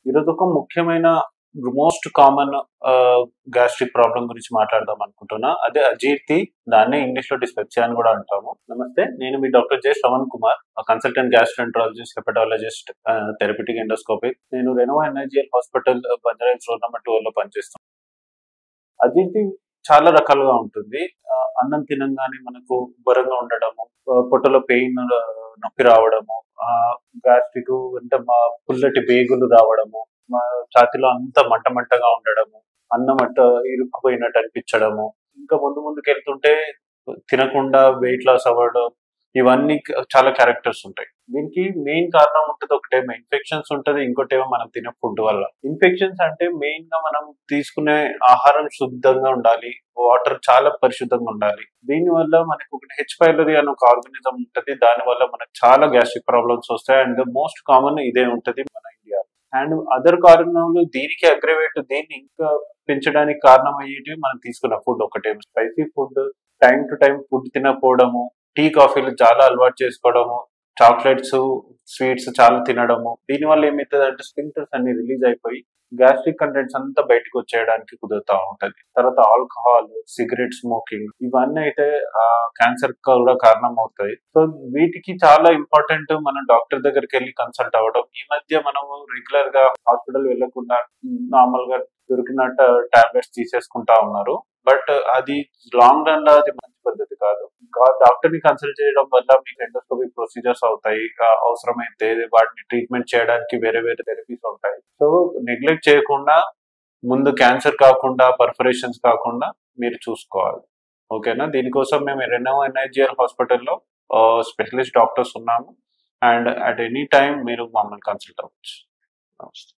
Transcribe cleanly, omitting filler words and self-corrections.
ఈరోజు ఒక ముఖ్యమైన మోస్ట్ కామన్ గ్యాస్ట్రిక్ ప్రాబ్లం గురించి మాట్లాడదాం అనుకుంటున్నా. అదే అజీర్తి. దాన్నే ఇంగ్లీష్ లో డిస్పెప్సియా అని కూడా అంటాము. నమస్తే, నేను మీ doctor J Shravan Kumar, consultant gastroenterologist, hepatologist, therapeutic endoscopic. నేను Renova NIGL hospital Banjara Hills road number 12 లో పనిచేస్తాను. అజీర్తి చాలా రకాలుగా ఉంటుంది. అన్నం తినంగానే మనకు ఉబ్బరంగా ఉండడము, పొట్టలో పెయిన్, నొప్పి రావడము, గ్యాస్ట్రిక్ అంటే పుల్లటి పేగులు రావడము, మా ఛాతీలో అంతా మంట మంటగా ఉండడము, అన్నం అట్ట ఇరుక్కుపోయినట్టు అనిపించడము, ఇంకా ముందు ముందుకెళ్తుంటే తినకుండా వెయిట్ లాస్ అవ్వడం, ఇవన్నీ చాలా క్యారెక్టర్స్ ఉంటాయి. దీనికి మెయిన్ కారణం ఉంటుంది, ఒకటేమో ఇన్ఫెక్షన్స్ ఉంటుంది, ఇంకోటేమో మనం తినే ఫుడ్ వల్ల. ఇన్ఫెక్షన్స్ అంటే మెయిన్ గా మనం తీసుకునే ఆహారం శుద్ధంగా ఉండాలి, వాటర్ చాలా పరిశుద్ధంగా ఉండాలి. దీని వల్ల మనకు ఒకటి హెచ్ పైలరీ అనే ఒక ఆర్గానిజం ఉంటుంది, దాని వల్ల మనకు చాలా గ్యాస్ట్రిక్ ప్రాబ్లమ్స్ వస్తాయి. అండ్ మోస్ట్ కామన్ ఇదే ఉంటుంది మన ఇండియాలో. అండ్ అదర్ కారణాలు దీనికి అగ్రవేట్, దీన్ని ఇంకా పెంచడానికి కారణం అయ్యేటివి మనం తీసుకున్న ఫుడ్. ఒకటేమో spicy food, time to time food తినకపోవడము, టీ కాఫీలు చాలా అలవాటు చేసుకోవడము, చాక్లెట్స్, స్వీట్స్ చాలా తినడము. దీనివల్ల ఏమవుతుంది అంటే స్పింక్టర్స్ అన్ని రిలీజ్ అయిపోయి గ్యాస్ట్రిక్ కంటెంట్స్ అంతా బయటకు వచ్చేయడానికి కుదురుతూ ఉంటది. తర్వాత ఆల్కహాల్, సిగరెట్ స్మోకింగ్, ఇవన్నీ అయితే క్యాన్సర్ కూడా కారణం అవుతాయి. సో వీటికి చాలా ఇంపార్టెంట్ మనం డాక్టర్ దగ్గరికి వెళ్ళి కన్సల్ట్ అవ్వడం. ఈ మధ్య మనము రెగ్యులర్ గా హాస్పిటల్ వెళ్లకుండా నార్మల్ గా దొరికినట్టు టాబ్లెట్స్ తీసేసుకుంటా ఉన్నారు. బట్ అది లాంగ్ రన్ లో అది మంచి పద్ధతి కాదు. డాక్టర్ ని కన్సల్ట్ చేయడం వల్ల మీకు ఎండోస్కోపిక్ ప్రొసీజర్స్ అవుతాయి. అవసరమైతే వాటిని ట్రీట్మెంట్ చేయడానికి వేరే వేరే థెరపీస్ ఉంటాయి. సో నెగ్లెక్ట్ చేయకుండా ముందు క్యాన్సర్ కాకుండా, పర్ఫరేషన్స్ కాకుండా మీరు చూసుకోవాలి. ఓకేనా? దీనికోసం మేము రెనోవా ఎన్ఐజిఎల్ హాస్పిటల్లో స్పెషలిస్ట్ డాక్టర్స్ ఉన్నాము. అండ్ అట్ ఎనీ టైం మీరు మమ్మల్ని కన్సల్ట్ అవ్వచ్చు. నమస్తే.